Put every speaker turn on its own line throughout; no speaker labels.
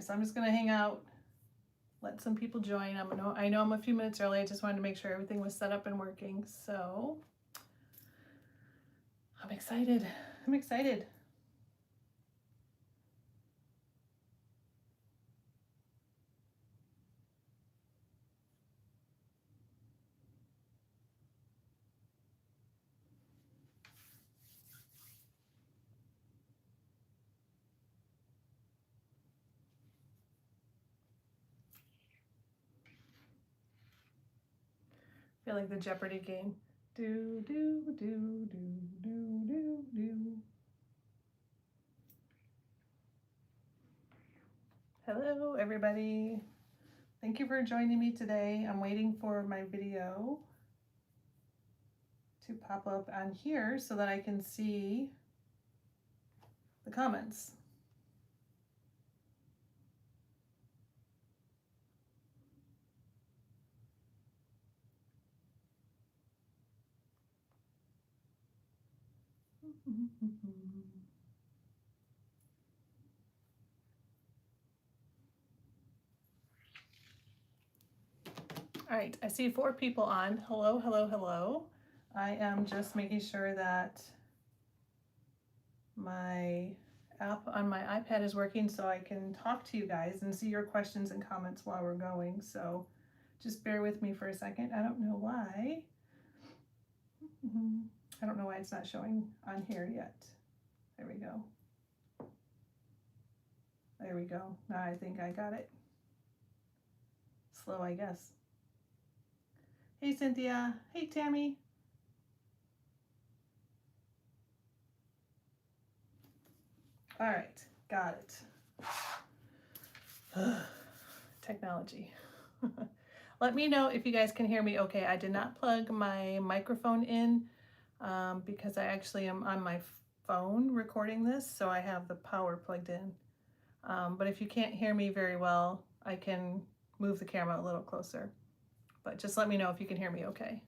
so I'm just gonna hang out, let some people join. I know I'm a few minutes early. I just wanted to make sure everything was set up and working. So I'm excited. I'm excited. I feel like the Jeopardy game. Do, do, do, do, do, do, do. Hello, everybody. Thank you for joining me today. I'm waiting for my video to pop up on here so that I can see the comments. All right, I see 4 people on. Hello, hello, hello. I am just making sure that my app on my iPad is working so I can talk to you guys and see your questions and comments while we're going. So just bear with me for a second. I don't know why. I don't know why it's not showing on here yet. There we go. There we go. Now I think I got it. Slow, I guess. Hey, Cynthia. Hey, Tammy. All right, got it. Technology. Let me know if you guys can hear me okay. I did not plug my microphone in because I actually am on my phone recording this, so I have the power plugged in. But if you can't hear me very well, I can move the camera a little closer. But just let me know if you can hear me okay.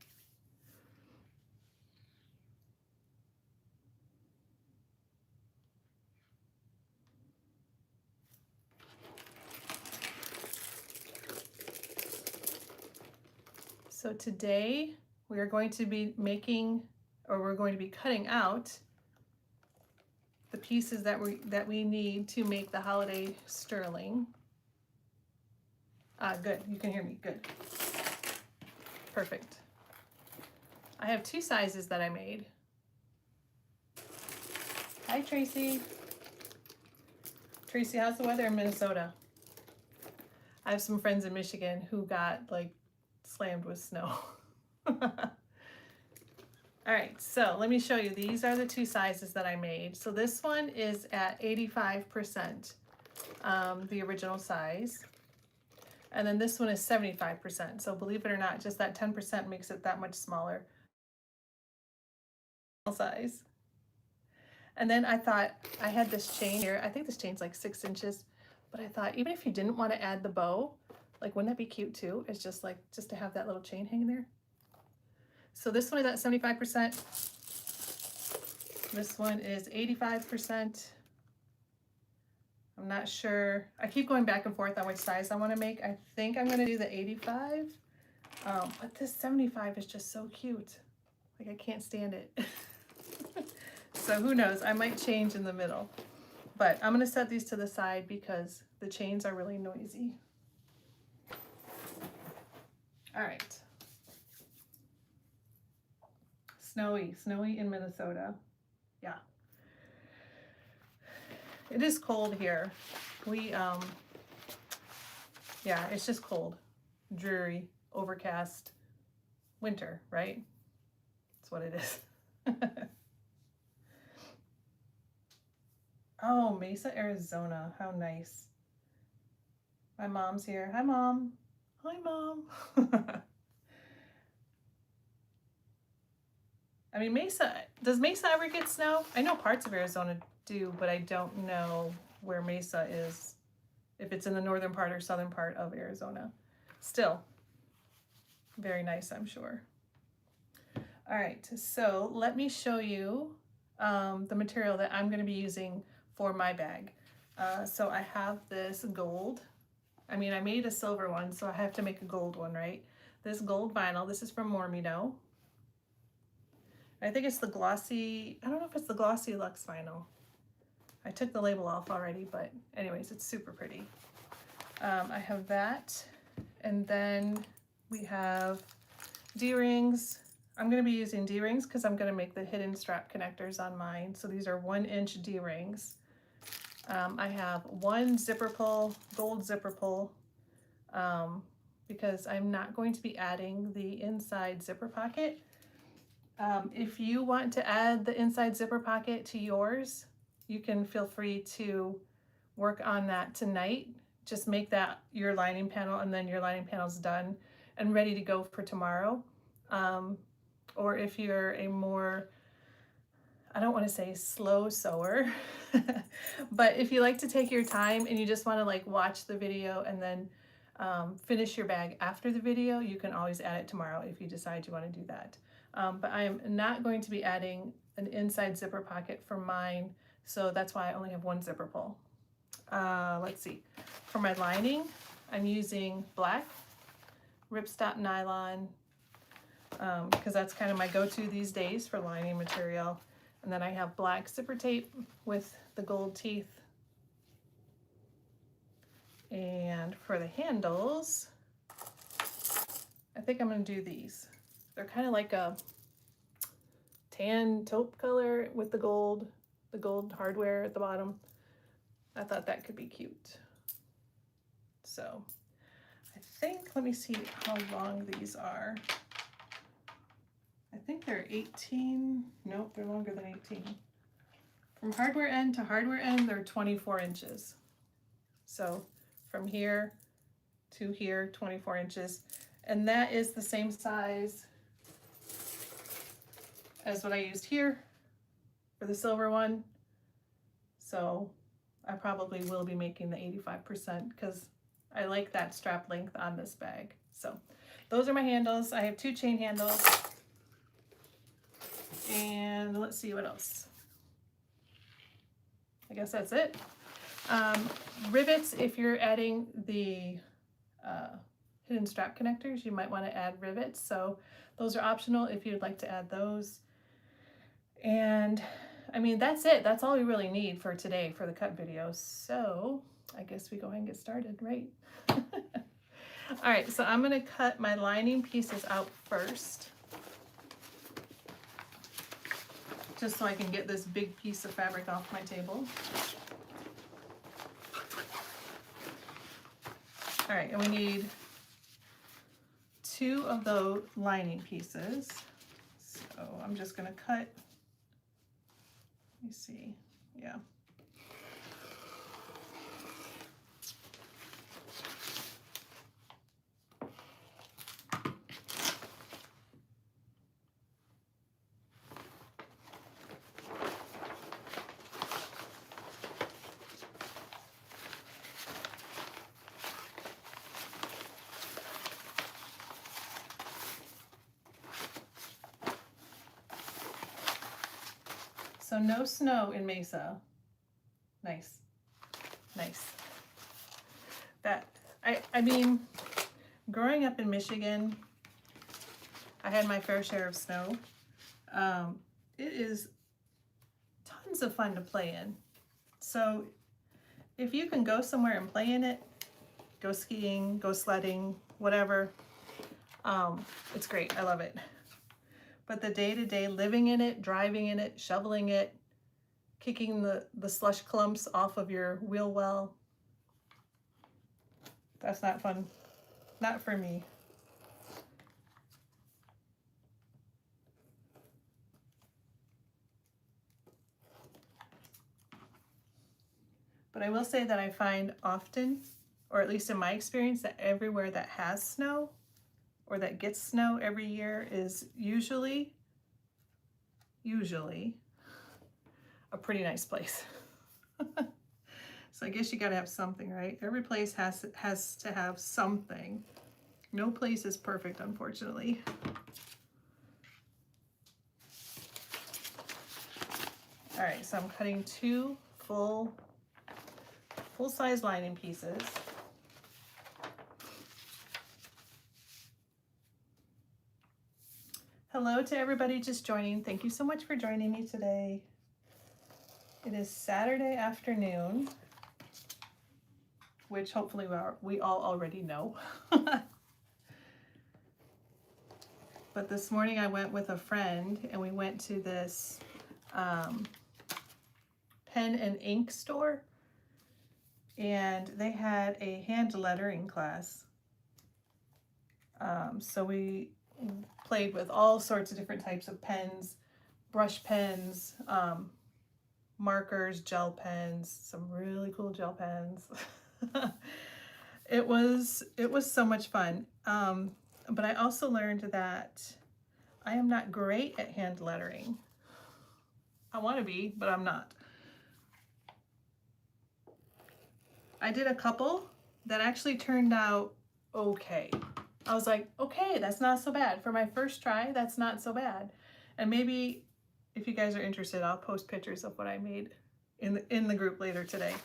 So today we are going to be making, or we're going to be cutting out the pieces that we need to make the holiday Stirling. Good, you can hear me, good. Perfect. I have 2 sizes that I made. Hi, Tracy. Tracy, how's the weather in Minnesota? I have some friends in Michigan who got like slammed with snow. All right, so let me show you. These are the 2 sizes that I made. So this one is at 85%, the original size. And then this one is 75%. So believe it or not, just that 10% makes it that much smaller size. And then I thought I had this chain here. I think this chain's like 6 inches, but I thought even if you didn't want to add the bow, like wouldn't that be cute too? It's just like, just to have that little chain hanging there. So this one is at 75%. This one is 85%. I'm not sure. I keep going back and forth on which size I want to make. I think I'm going to do the 85. But this 75 is just so cute. Like I can't stand it. So who knows? I might change in the middle. But I'm going to set these to the side because the chains are really noisy. All right. Snowy in Minnesota. Yeah. It is cold here. Yeah, it's just cold, dreary, overcast, winter, right? That's what it is. Oh, Mesa, Arizona. How nice. My mom's here. Hi, Mom. Hi, Mom. I mean, does Mesa ever get snow? I know parts of Arizona do, but I don't know where Mesa is, if it's in the northern part or southern part of Arizona. Still, very nice, I'm sure. All right, so let me show you the material that I'm going to be using for my bag. So I have this gold. I mean, I made a silver one, so I have to make a gold one, right? This gold vinyl, this is from Mormino. I think it's the glossy, I don't know if it's the glossy Luxe vinyl. I took the label off already, but anyways, it's super pretty. I have that. And then we have D-rings. I'm going to be using D-rings because I'm going to make the hidden strap connectors on mine. So these are 1-inch D-rings. I have one zipper pull, gold zipper pull, because I'm not going to be adding the inside zipper pocket. If you want to add the inside zipper pocket to yours, you can feel free to work on that tonight. Just make that your lining panel, and then your lining panel's done and ready to go for tomorrow. Or if you're a more, I don't want to say slow sewer, but if you like to take your time and you just want to like watch the video and then finish your bag after the video, you can always add it tomorrow if you decide you want to do that. But I am not going to be adding an inside zipper pocket for mine, so that's why I only have one zipper pull. Let's see. For my lining, I'm using black ripstop nylon because that's kind of my go-to these days for lining material. And then I have black zipper tape with the gold teeth. And for the handles, I think I'm going to do these. They're kind of like a tan taupe color with the gold hardware at the bottom. I thought that could be cute. So I think, let me see how long these are. I think they're 18. Nope, they're longer than 18. From hardware end to hardware end, they're 24 inches. So from here to here, 24 inches. And that is the same size as what I used here for the silver one. So I probably will be making the 85% because I like that strap length on this bag. So those are my handles. I have 2 chain handles. And let's see what else. I guess that's it. Rivets, if you're adding the hidden strap connectors, you might want to add rivets. So those are optional if you'd like to add those. And I mean, that's it. That's all we really need for today for the cut video. So I guess we go ahead and get started, right? All right, so I'm going to cut my lining pieces out first, just so I can get this big piece of fabric off my table. All right, and we need 2 of those lining pieces. So I'm just going to cut, let me see, yeah. So no snow in Mesa. Nice, nice. That, I mean, growing up in Michigan, I had my fair share of snow. It is tons of fun to play in. So if you can go somewhere and play in it, go skiing, go sledding, whatever, it's great. I love it. But the day-to-day living in it, driving in it, shoveling it, kicking the slush clumps off of your wheel well, that's not fun. Not for me. But I will say that I find often, or at least in my experience, that everywhere that has snow or that gets snow every year is usually a pretty nice place. So I guess you gotta have something, right? Every place has to have something. No place is perfect, unfortunately. All right, so I'm cutting 2 full full-size lining pieces. Hello to everybody just joining. Thank you so much for joining me today. It is Saturday afternoon, which hopefully we all already know. But this morning I went with a friend and we went to this pen and ink store, and they had a hand lettering class. So we played with all sorts of different types of pens, brush pens, markers, gel pens, some really cool gel pens. It was so much fun. But I also learned that I am not great at hand lettering. I want to be, but I'm not. I did a couple that actually turned out okay. I was like, okay, that's not so bad. For my first try, that's not so bad. And maybe if you guys are interested, I'll post pictures of what I made in the group later today.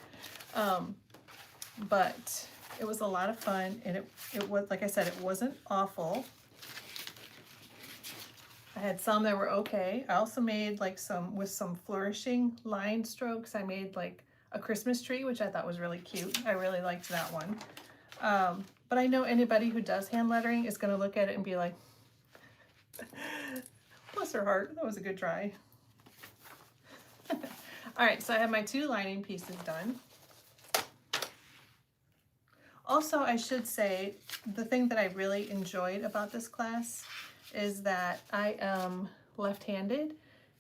But it was a lot of fun, and it was, like I said, it wasn't awful. I had some that were okay. I also made like with some flourishing line strokes. I made like a Christmas tree, which I thought was really cute. I really liked that one. But I know anybody who does hand lettering is going to look at it and be like, bless her heart, that was a good try. All right, so I have my 2 lining pieces done. Also, I should say, the thing that I really enjoyed about this class is that I am left-handed,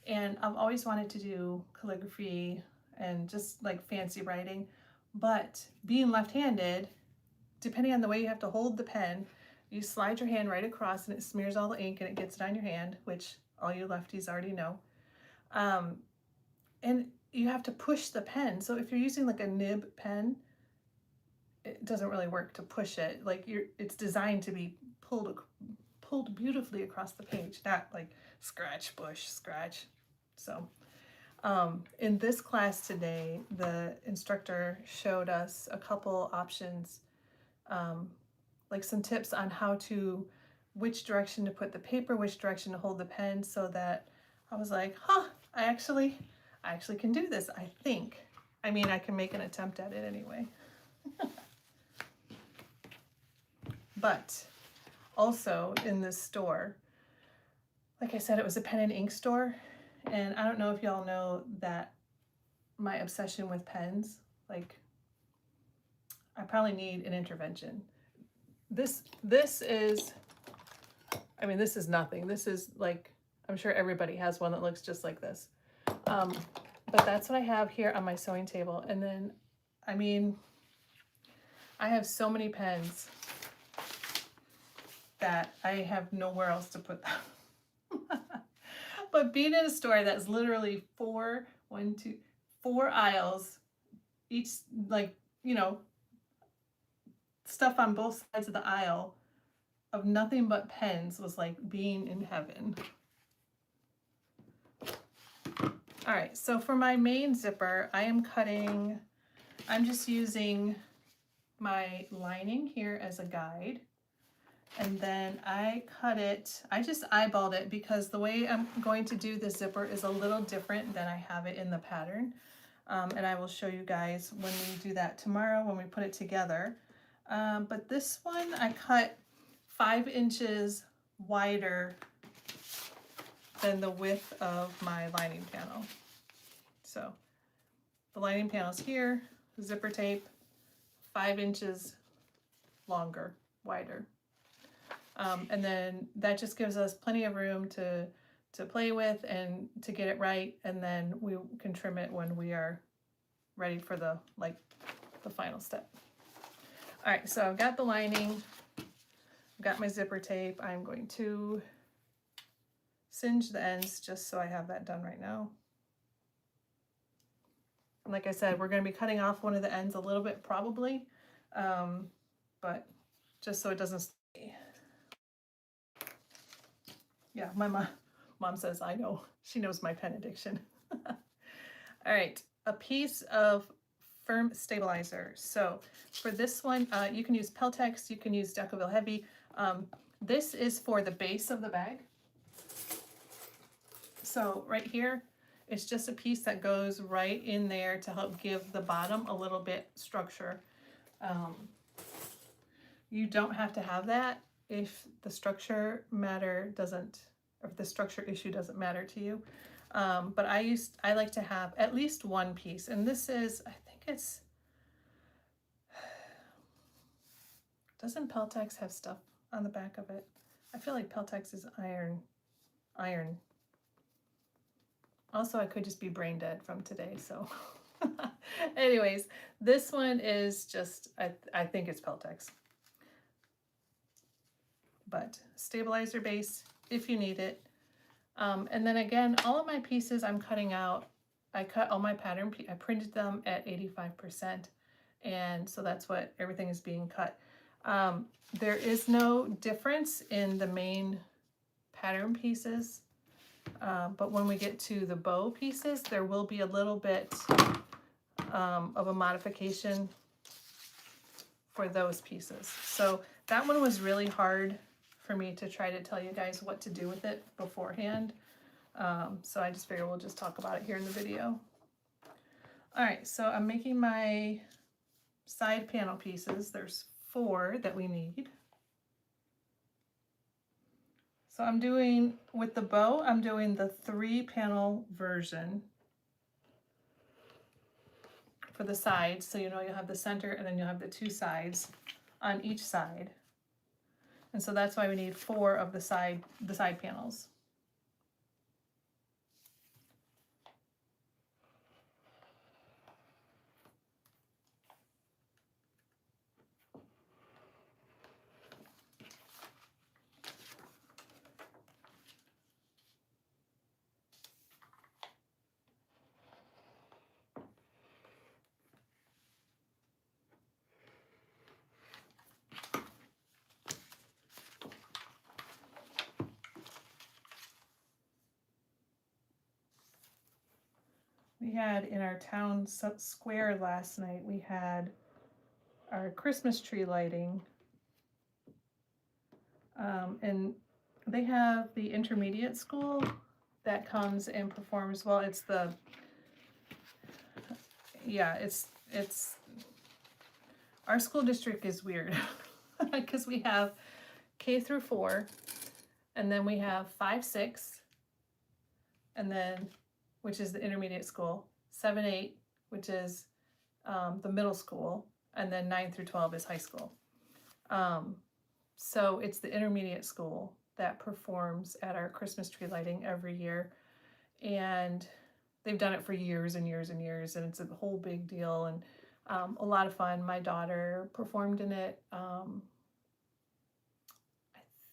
and I've always wanted to do calligraphy and just like fancy writing, but being left-handed, depending on the way you have to hold the pen, you slide your hand right across and it smears all the ink and it gets it on your hand, which all you lefties already know. And you have to push the pen. So if you're using like a nib pen, it doesn't really work to push it. Like it's designed to be pulled beautifully across the page, not like scratch, push, scratch. So in this class today, the instructor showed us a couple options, like some tips on which direction to put the paper, which direction to hold the pen, so that I was like, huh, I actually can do this, I think. I mean, I can make an attempt at it anyway. But also in this store, like I said, it was a pen and ink store, and I don't know if y'all know that my obsession with pens, like I probably need an intervention. This is, I mean, this is nothing. This is like, I'm sure everybody has one that looks just like this. But that's what I have here on my sewing table. And then, I mean, I have so many pens that I have nowhere else to put them. But being in a store that's literally 4 aisles, each, like, you know, stuff on both sides of the aisle of nothing but pens was like being in heaven. All right, so for my main zipper, I'm just using my lining here as a guide. And then I just eyeballed it because the way I'm going to do the zipper is a little different than I have it in the pattern. And I will show you guys when we do that tomorrow when we put it together. But this one I cut 5 inches wider than the width of my lining panel. So the lining panel's here, the zipper tape, 5 inches longer, wider. And then that just gives us plenty of room to play with and to get it right, and then we can trim it when we are ready for the final step. All right, so I've got the lining, I've got my zipper tape. I'm going to singe the ends just so I have that done right now. And like I said, we're going to be cutting off one of the ends a little bit probably, but just so it doesn't stay. Yeah, my mom says, I know. She knows my pen addiction. All right, a piece of firm stabilizer. So for this one, you can use Peltex, you can use Decovil Heavy. This is for the base of the bag. So right here, it's just a piece that goes right in there to help give the bottom a little bit structure. You don't have to have that if the structure if the structure issue doesn't matter to you. But I like to have at least one piece, and this is, I think it's, doesn't Peltex have stuff on the back of it? I feel like Peltex is iron. Also, I could just be brain dead from today, so. Anyways, this one is just, I think it's Peltex. But stabilizer base, if you need it. And then again, all of my pieces I'm cutting out. I cut all my pattern, I printed them at 85%. And so that's what everything is being cut. There is no difference in the main pattern pieces. But when we get to the bow pieces, there will be a little bit of a modification for those pieces. So that one was really hard for me to try to tell you guys what to do with it beforehand. So I just figured we'll just talk about it here in the video. All right, so I'm making my side panel pieces. There's 4 that we need. So I'm doing, with the bow, I'm doing the 3-panel version for the sides. So you'll have the center and then you'll have the 2 sides on each side. And so that's why we need 4 of the side panels. We had in our town square last night, we had our Christmas tree lighting. And they have the intermediate school that comes and performs. Well, it's the, yeah, it's our school district is weird because we have K through 4, and then we have 5, 6, and then, which is the intermediate school, 7, 8, which is the middle school, and then 9 through 12 is high school. So it's the intermediate school that performs at our Christmas tree lighting every year. And they've done it for years and years and years, and it's a whole big deal and a lot of fun. My daughter performed in it. I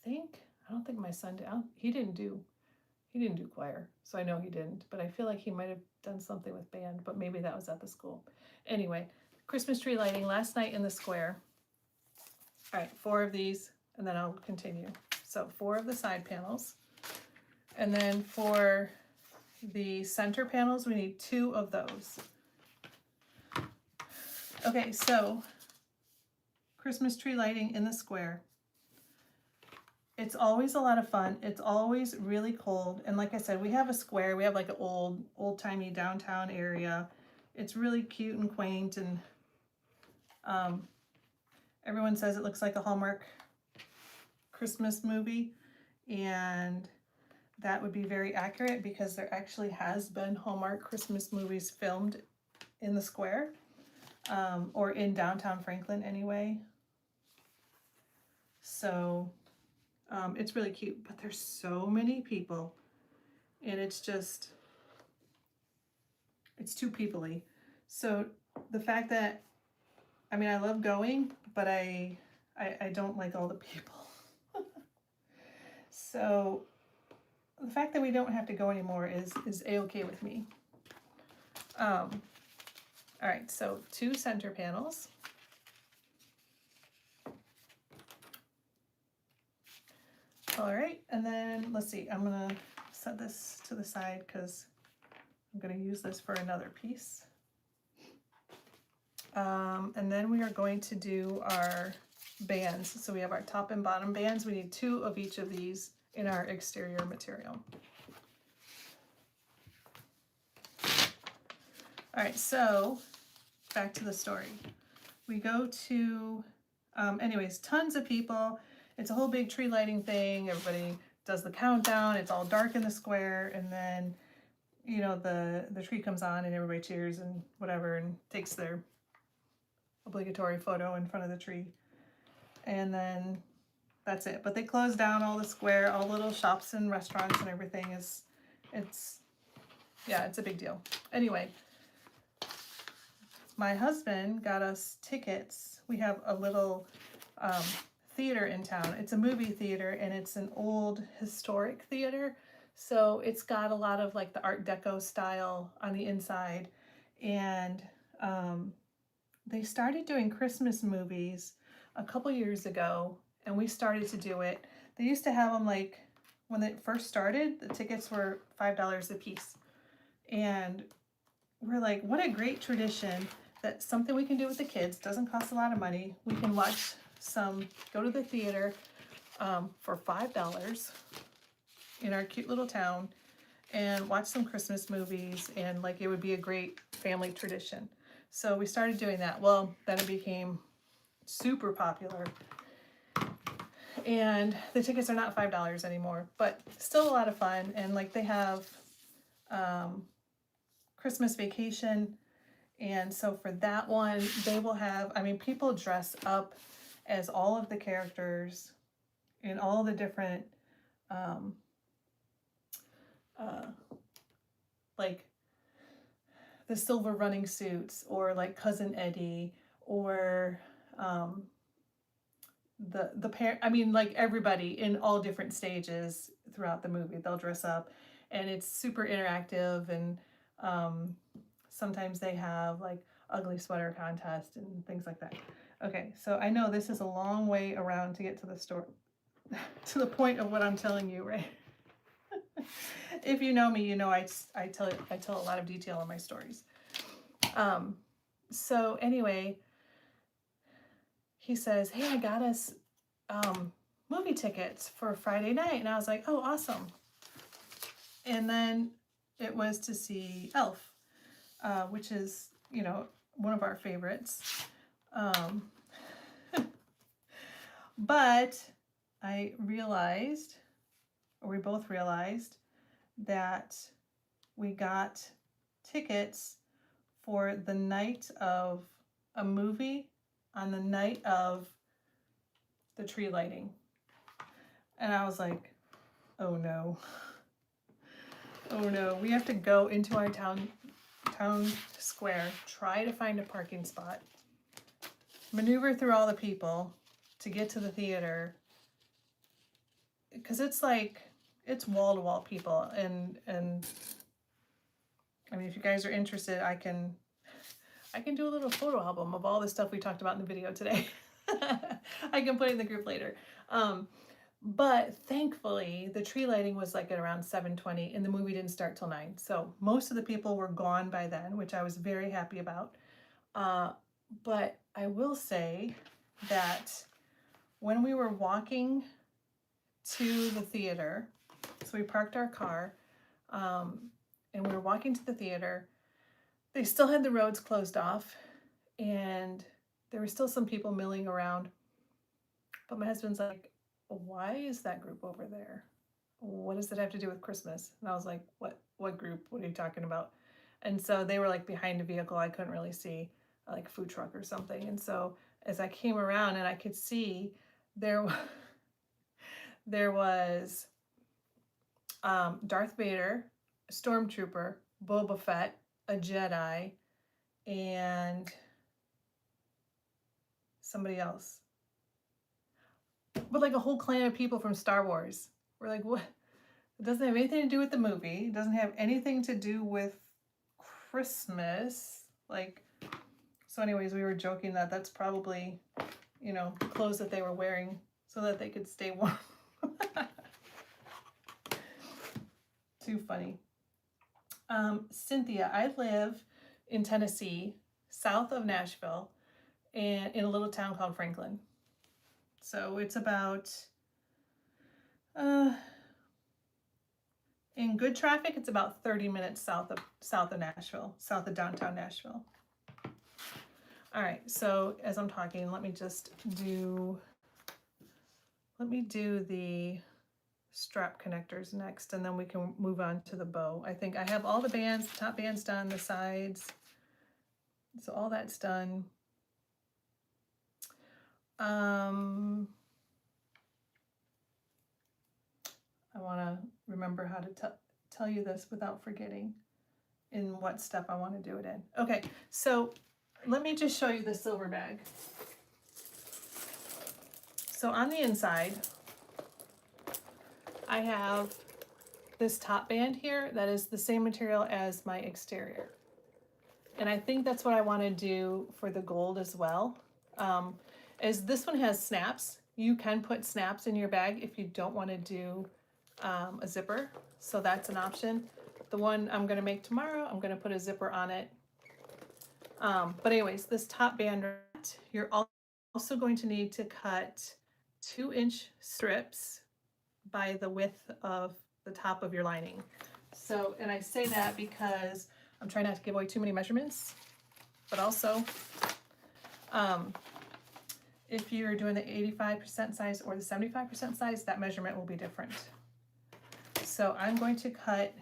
don't think my son did. He didn't do choir, so I know he didn't, but I feel like he might have done something with band, but maybe that was at the school. Anyway, Christmas tree lighting last night in the square. All right, 4 of these, and then I'll continue. So 4 of the side panels. And then for the center panels, we need 2 of those. Okay, so Christmas tree lighting in the square. It's always a lot of fun. It's always really cold. And like I said, we have a square. We have like an old-timey downtown area. It's really cute and quaint, and everyone says it looks like a Hallmark Christmas movie, and that would be very accurate because there actually has been Hallmark Christmas movies filmed in the square, or in downtown Franklin anyway. So it's really cute, but there's so many people, and it's too people-y. So the fact that, I mean, I love going, but I don't like all the people. So the fact that we don't have to go anymore is a-okay with me. All right, so 2 center panels. All right, and then let's see, I'm gonna set this to the side because I'm gonna use this for another piece. And then we are going to do our bands. So we have our top and bottom bands. We need 2 of each of these in our exterior material. All right, so back to the story. We go to, anyways, tons of people. It's a whole big tree lighting thing. Everybody does the countdown. It's all dark in the square. And then, you know, the tree comes on and everybody cheers and whatever and takes their obligatory photo in front of the tree. And then that's it. But they close down all the square, all the little shops and restaurants and everything it's a big deal. Anyway, my husband got us tickets. We have a little theater in town. It's a movie theater and it's an old historic theater. So it's got a lot of like the Art Deco style on the inside. And they started doing Christmas movies a couple years ago and we started to do it. They used to have them like, when it first started, the tickets were $5 a piece. And we're like, what a great tradition. That's something we can do with the kids. Doesn't cost a lot of money. We can watch go to the theater for $5 in our cute little town and watch some Christmas movies, and like it would be a great family tradition. So we started doing that. Well, then it became super popular. And the tickets are not $5 anymore, but still a lot of fun. And like they have Christmas Vacation. And so for that one, they will have, I mean, people dress up as all of the characters in all the different, like the silver running suits, or like Cousin Eddie, or the pair, I mean, like everybody in all different stages throughout the movie, they'll dress up, and it's super interactive. And sometimes they have like ugly sweater contest and things like that. Okay, so I know this is a long way around to get to the story, to the point of what I'm telling you, right? If you know me, you know I tell a lot of detail in my stories. So anyway, he says, hey, I got us movie tickets for Friday night. And I was like, oh, awesome. And then it was to see Elf, which is, you know, one of our favorites. But I realized, or we both realized, that we got tickets for the night of a movie on the night of the tree lighting. And I was like, oh no. Oh no, we have to go into our town square, try to find a parking spot, maneuver through all the people to get to the theater, because it's like, it's wall-to-wall people. And I mean, if you guys are interested, I can do a little photo album of all the stuff we talked about in the video today. I can put it in the group later. But thankfully, the tree lighting was like at around 7:20 and the movie didn't start till 9. So most of the people were gone by then, which I was very happy about. But I will say that when we were walking to the theater, so we parked our car, and we were walking to the theater, they still had the roads closed off and there were still some people milling around. But my husband's like, why is that group over there? What does that have to do with Christmas? And I was like, what group? What are you talking about? And so they were like behind a vehicle I couldn't really see, like a food truck or something. And so as I came around and I could see there was Darth Vader, a Stormtrooper, Boba Fett, a Jedi, and somebody else. But like a whole clan of people from Star Wars. We're like, what? It doesn't have anything to do with the movie. It doesn't have anything to do with Christmas. Like, so anyways, we were joking that that's probably, you know, the clothes that they were wearing so that they could stay warm. Too funny. Cynthia, I live in Tennessee, south of Nashville and in a little town called Franklin. So it's about, in good traffic, it's about 30 minutes south of Nashville, south of downtown Nashville. All right, so as I'm talking, let me do the strap connectors next, and then we can move on to the bow. I think I have all the bands, the top bands done, the sides. So all that's done. I want to remember how to tell you this without forgetting in what step I want to do it in. Okay, so let me just show you the silver bag. So on the inside, I have this top band here that is the same material as my exterior. And I think that's what I want to do for the gold as well. As this one has snaps, you can put snaps in your bag if you don't want to do a zipper. So that's an option. The one I'm going to make tomorrow, I'm going to put a zipper on it. But anyways, this top band, you're also going to need to cut 2-inch strips by the width of the top of your lining. So, and I say that because I'm trying not to give away too many measurements, but also if you're doing the 85% size or the 75% size, that measurement will be different. So I'm going to cut,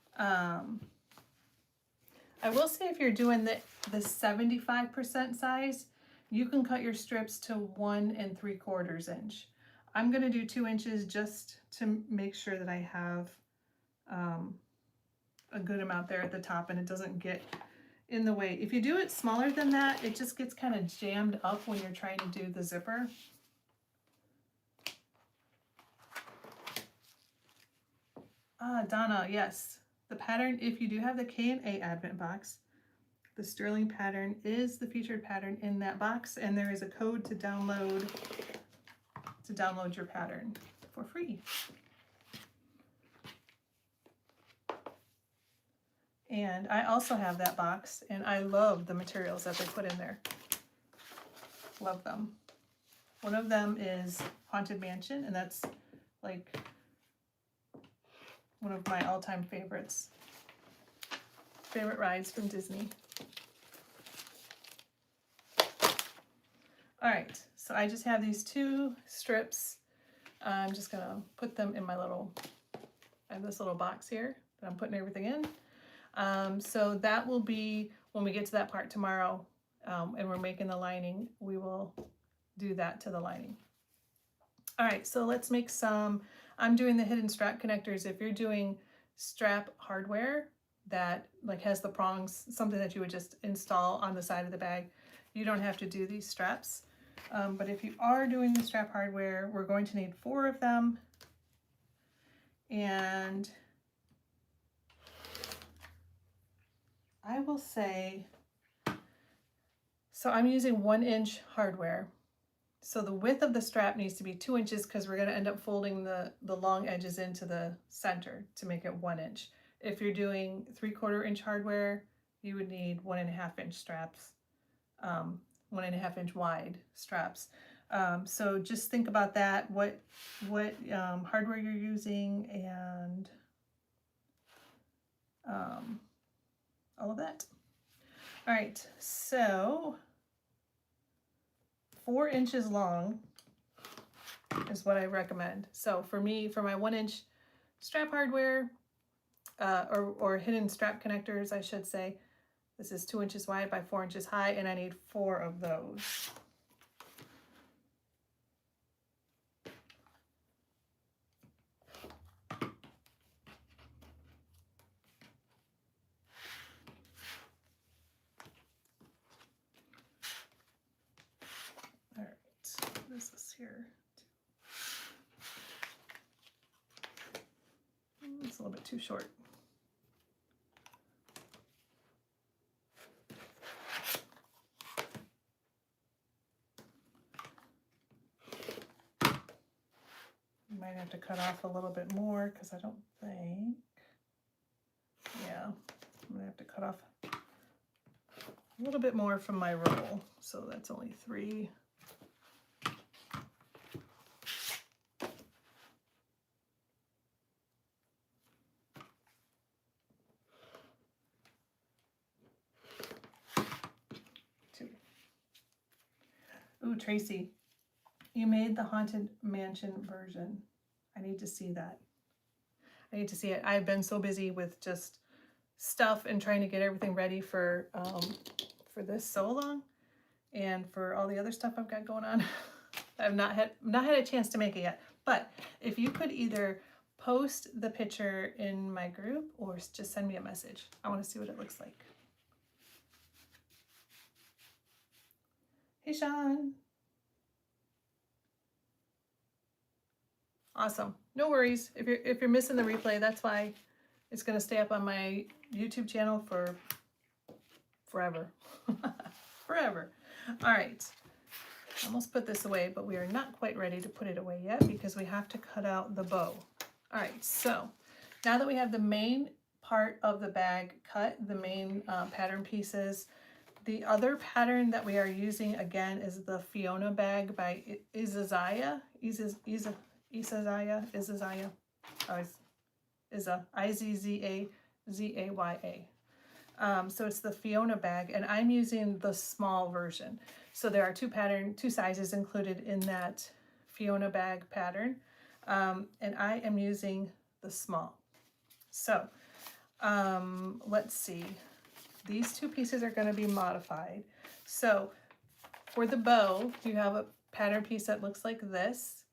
I will say if you're doing the 75% size, you can cut your strips to 1 3/4 inch. I'm going to do 2 inches just to make sure that I have a good amount there at the top and it doesn't get in the way. If you do it smaller than that, it just gets kind of jammed up when you're trying to do the zipper. Donna, yes. The pattern, if you do have the K&A Advent box, the Stirling pattern is the featured pattern in that box, and there is a code to download your pattern for free. And I also have that box, and I love the materials that they put in there. Love them. One of them is Haunted Mansion, and that's like one of my all-time favorites. Favorite rides from Disney. All right, so I just have these 2 strips. I'm just gonna put them in my little, I have this little box here that I'm putting everything in. So that will be, when we get to that part tomorrow, and we're making the lining, we will do that to the lining. All right, so let's make some, I'm doing the hidden strap connectors. If you're doing strap hardware that like has the prongs, something that you would just install on the side of the bag, you don't have to do these straps. But if you are doing the strap hardware, we're going to need 4 of them. And I will say, so I'm using 1-inch hardware. So the width of the strap needs to be 2 inches because we're going to end up folding the long edges into the center to make it 1 inch. If you're doing 3/4 inch hardware, you would need 1.5 inch straps, 1.5 inch wide straps. So just think about that, what hardware you're using, and all of that. All right, so 4 inches long is what I recommend. So for me, for my 1-inch strap hardware, or hidden strap connectors, I should say, this is 2 inches wide by 4 inches high, and I need 4 of those. All right, what is this here? It's a little bit too short. You might have to cut off a little bit more because I don't think, yeah, I'm gonna have to cut off a little bit more from my roll. So that's only 3. Ooh, Tracy, you made the Haunted Mansion version. I need to see that. I need to see it. I've been so busy with just stuff and trying to get everything ready for this so long, and for all the other stuff I've got going on. I've not had a chance to make it yet. But if you could either post the picture in my group or just send me a message. I want to see what it looks like. Hey, Sean. Awesome. No worries. If you're missing the replay, that's why it's going to stay up on my YouTube channel for forever. Forever. All right. Almost put this away, but we are not quite ready to put it away yet because we have to cut out the bow. All right. So now that we have the main part of the bag cut, the main pattern pieces, the other pattern that we are using again is the Fiona bag by Izazaya. Izazaya, Izzazaya. So it's the Fiona bag, and I'm using the small version. So there are two sizes included in that Fiona bag pattern, and I am using the small. So let's see. These two pieces are going to be modified. So for the bow, you have a pattern piece that looks like this.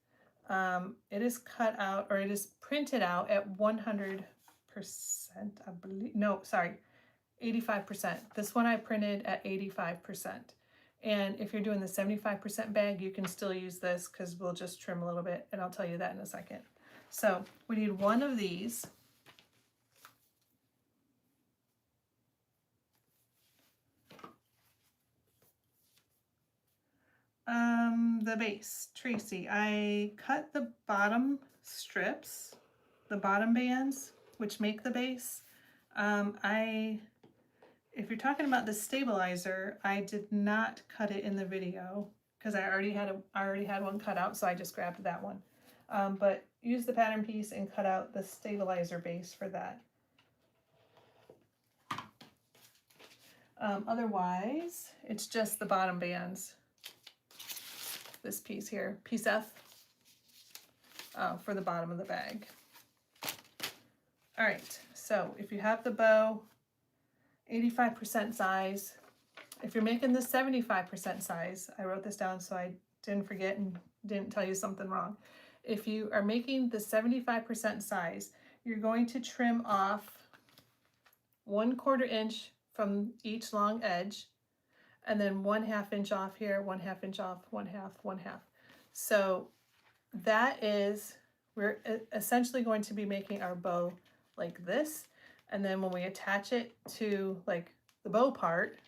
It is cut out, or it is printed out at 100%, I believe. No, sorry, 85%. This one I printed at 85%. And if you're doing the 75% bag, you can still use this because we'll just trim a little bit, and I'll tell you that in a second. So we need one of these. The base, Tracy, I cut the bottom strips, the bottom bands, which make the base. If you're talking about the stabilizer, I did not cut it in the video because I already had one cut out, so I just grabbed that one. But use the pattern piece and cut out the stabilizer base for that. Otherwise, it's just the bottom bands. This piece here, piece F, for the bottom of the bag. All right, so if you have the bow, 85% size. If you're making the 75% size, I wrote this down so I didn't forget and didn't tell you something wrong. If you are making the 75% size, you're going to trim off 1/4 inch from each long edge, and then 1/2 inch off here, 1/2 inch off, 1/2, 1/2. So that is, we're essentially going to be making our bow like this. And then when we attach it to like the bow part,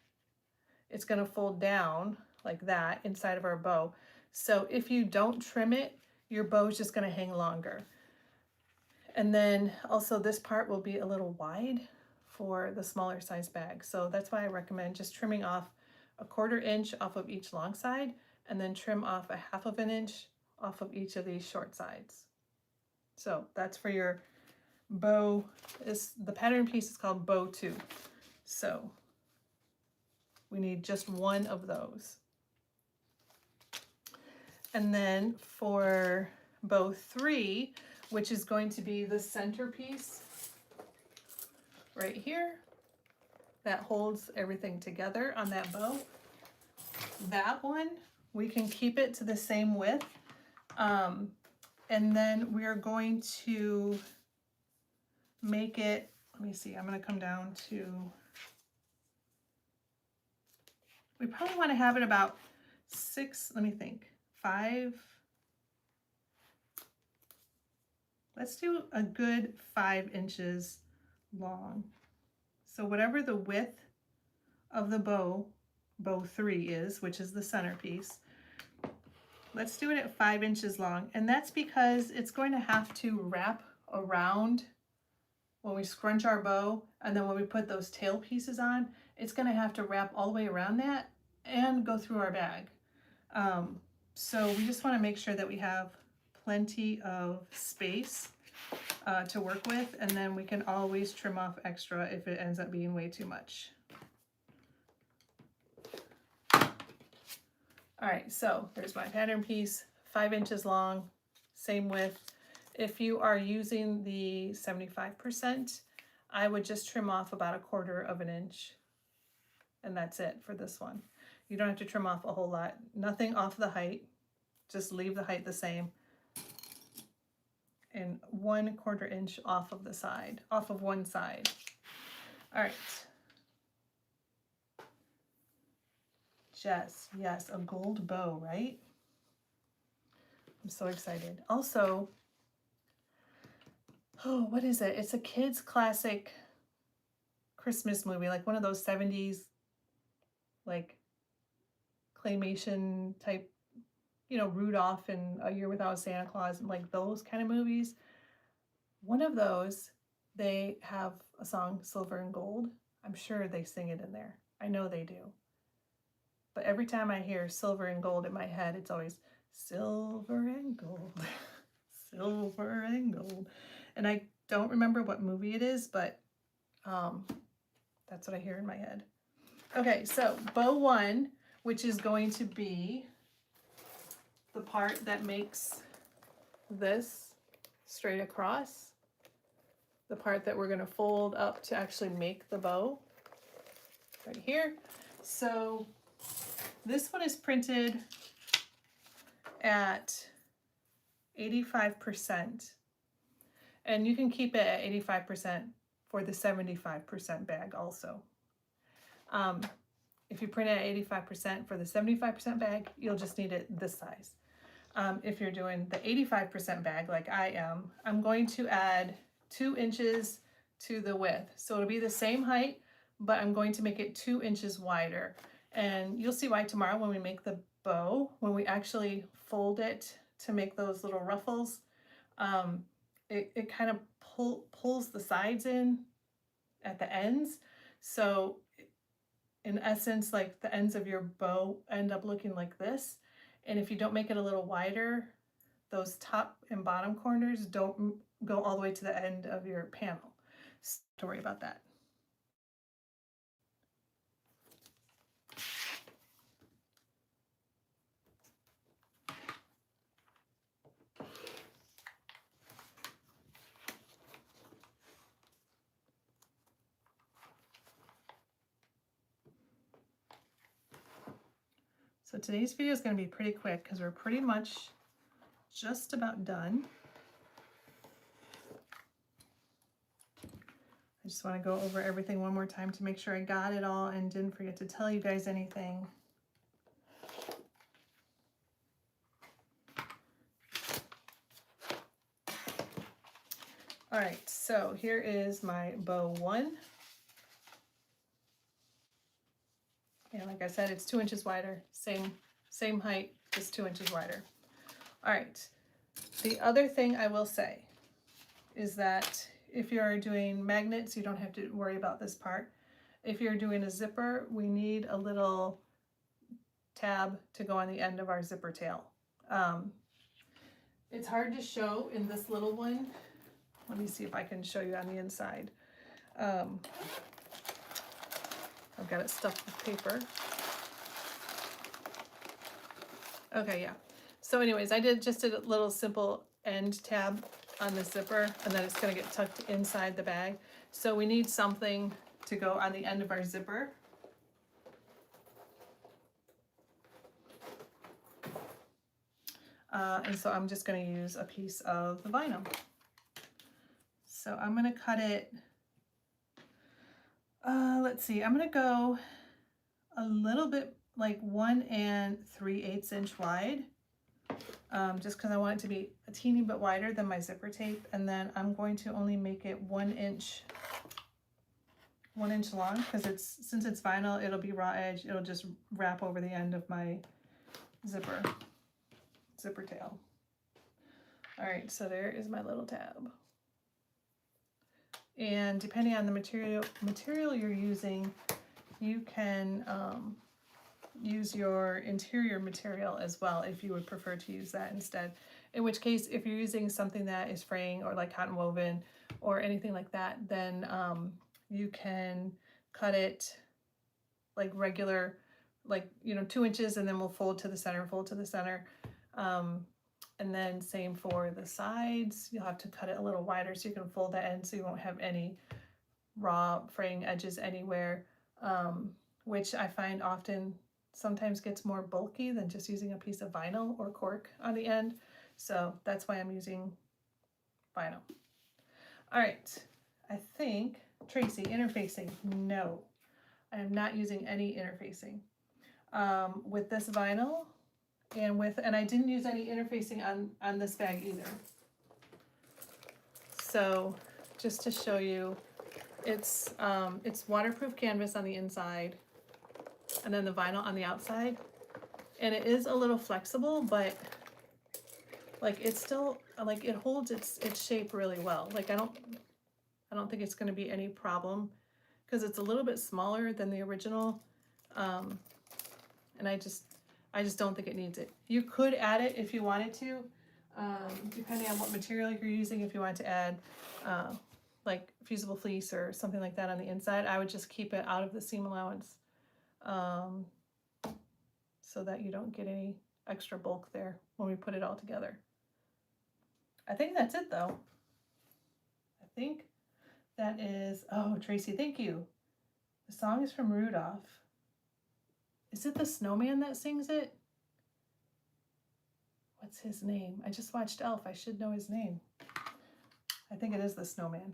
it's going to fold down like that inside of our bow. So if you don't trim it, your bow is just going to hang longer. And then also this part will be a little wide for the smaller size bag. So that's why I recommend just trimming off 1/4 inch off of each long side, and then trim off 1/2 inch off of each of these short sides. So that's for your bow. The pattern piece is called bow 2. So we need just one of those. And then for bow 3, which is going to be the centerpiece right here, that holds everything together on that bow. That one, we can keep it to the same width. And then we are going to make it, let me see, I'm going to come down to, we probably want to have it about 5. Let's do a good 5 inches long. So whatever the width of the bow 3 is, which is the centerpiece, let's do it at 5 inches long. And that's because it's going to have to wrap around when we scrunch our bow, and then when we put those tail pieces on, it's going to have to wrap all the way around that and go through our bag. So we just want to make sure that we have plenty of space to work with, and then we can always trim off extra if it ends up being way too much. All right, so there's my pattern piece, 5 inches long, same width. If you are using the 75%, I would just trim off about 1/4 of an inch, and that's it for this one. You don't have to trim off a whole lot, nothing off the height, just leave the height the same, and 1/4 inch off of the side, off of one side. All right. Jess, yes, a gold bow, right? I'm so excited. Also, oh, what is it? It's a kids' classic Christmas movie, like one of those 70s, like claymation type, you know, Rudolph and A Year Without Santa Claus, and like those kind of movies. One of those, they have a song, Silver and Gold. I'm sure they sing it in there. I know they do. But every time I hear silver and gold in my head, it's always silver and gold, silver and gold. And I don't remember what movie it is, but that's what I hear in my head. Okay, so bow 1, which is going to be the part that makes this straight across, the part that we're going to fold up to actually make the bow, right here. So this one is printed at 85%, and you can keep it at 85% for the 75% bag also. If you print it at 85% for the 75% bag, you'll just need it this size. If you're doing the 85% bag like I am, I'm going to add 2 inches to the width. So it'll be the same height, but I'm going to make it 2 inches wider. And you'll see why tomorrow when we make the bow, when we actually fold it to make those little ruffles, it kind of pulls the sides in at the ends. So in essence, like the ends of your bow end up looking like this. And if you don't make it a little wider, those top and bottom corners don't go all the way to the end of your panel. So don't worry about that. So today's video is going to be pretty quick because we're pretty much just about done. I just want to go over everything one more time to make sure I got it all and didn't forget to tell you guys anything. All right, so here is my bow 1. And like I said, it's 2 inches wider, same height, just 2 inches wider. All right, the other thing I will say is that if you're doing magnets, you don't have to worry about this part. If you're doing a zipper, we need a little tab to go on the end of our zipper tail. It's hard to show in this little one. Let me see if I can show you on the inside. I've got it stuffed with paper. Okay, yeah. So anyways, I just did a little simple end tab on the zipper, and then it's going to get tucked inside the bag. So we need something to go on the end of our zipper. And so I'm just going to use a piece of the vinyl. So I'm going to cut it, let's see, I'm going to go a little bit like 1 3/8 inch wide, just because I want it to be a teeny bit wider than my zipper tape. And then I'm going to only make it 1 inch long, because since it's vinyl, it'll be raw edge. It'll just wrap over the end of my zipper tail. All right, so there is my little tab. And depending on the material you're using, you can use your interior material as well if you would prefer to use that instead. In which case, if you're using something that is fraying or like cotton woven or anything like that, then you can cut it like regular, like, you know, 2 inches, and then we'll fold to the center, fold to the center. And then same for the sides. You'll have to cut it a little wider so you can fold that in so you won't have any raw fraying edges anywhere, which I find often sometimes gets more bulky than just using a piece of vinyl or cork on the end. So that's why I'm using vinyl. All right, I think, Tracy, interfacing, no. I am not using any interfacing with this vinyl, and I didn't use any interfacing on this bag either. So just to show you, it's waterproof canvas on the inside, and then the vinyl on the outside, and it is a little flexible, but like it's still like it holds its shape really well. Like I don't think it's going to be any problem because it's a little bit smaller than the original, and I just don't think it needs it. You could add it if you wanted to, depending on what material you're using. If you want to add like fusible fleece or something like that on the inside, I would just keep it out of the seam allowance, so that you don't get any extra bulk there when we put it all together. I think that's it though. I think that is, oh, Tracy, thank you. The song is from Rudolph. Is it the snowman that sings it? What's his name? I just watched Elf. I should know his name. I think it is the snowman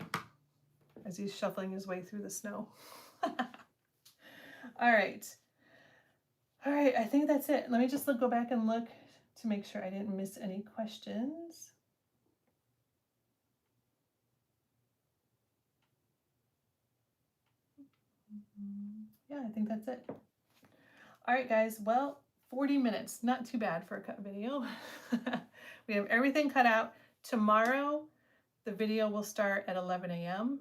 as he's shuffling his way through the snow. All right. All right, I think that's it. Let me just go back and look to make sure I didn't miss any questions. Yeah, I think that's it. All right, guys. Well, 40 minutes, not too bad for a cut video. We have everything cut out. Tomorrow, the video will start at 11 a.m.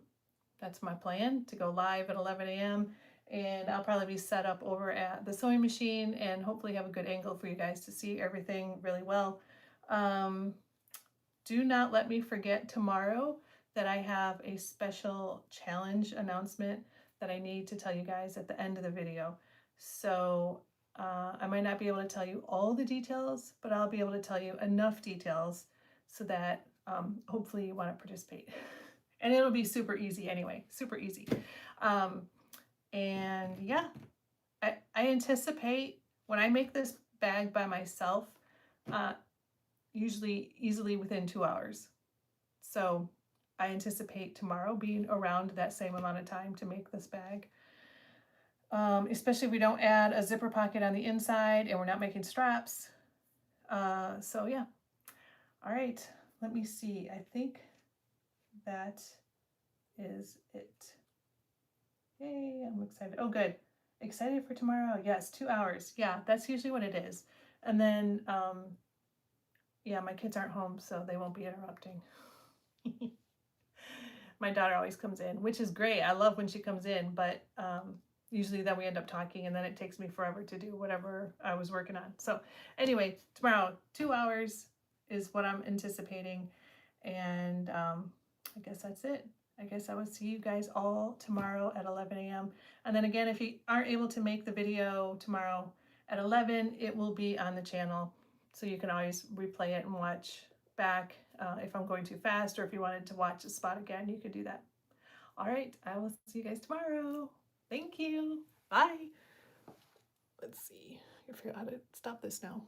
That's my plan, to go live at 11 a.m. And I'll probably be set up over at the sewing machine and hopefully have a good angle for you guys to see everything really well. Do not let me forget tomorrow that I have a special challenge announcement that I need to tell you guys at the end of the video. So I might not be able to tell you all the details, but I'll be able to tell you enough details so that hopefully you want to participate. And it'll be super easy anyway, super easy. And yeah, I anticipate when I make this bag by myself, usually easily within 2 hours. So I anticipate tomorrow being around that same amount of time to make this bag. Especially if we don't add a zipper pocket on the inside and we're not making straps. So yeah. All right, let me see. I think that is it. Yay, I'm excited. Oh, good. Excited for tomorrow. Yes, 2 hours. Yeah, that's usually what it is. And then, yeah, my kids aren't home, so they won't be interrupting. My daughter always comes in, which is great. I love when she comes in, but usually then we end up talking and then it takes me forever to do whatever I was working on. So anyway, tomorrow, 2 hours is what I'm anticipating. And I guess that's it. I guess I will see you guys all tomorrow at 11 a.m. And then again, if you aren't able to make the video tomorrow at 11, it will be on the channel. So you can always replay it and watch back if I'm going too fast, or if you wanted to watch a spot again, you could do that. All right, I will see you guys tomorrow. Thank you. Bye. Let's see. I figure out how to stop this now.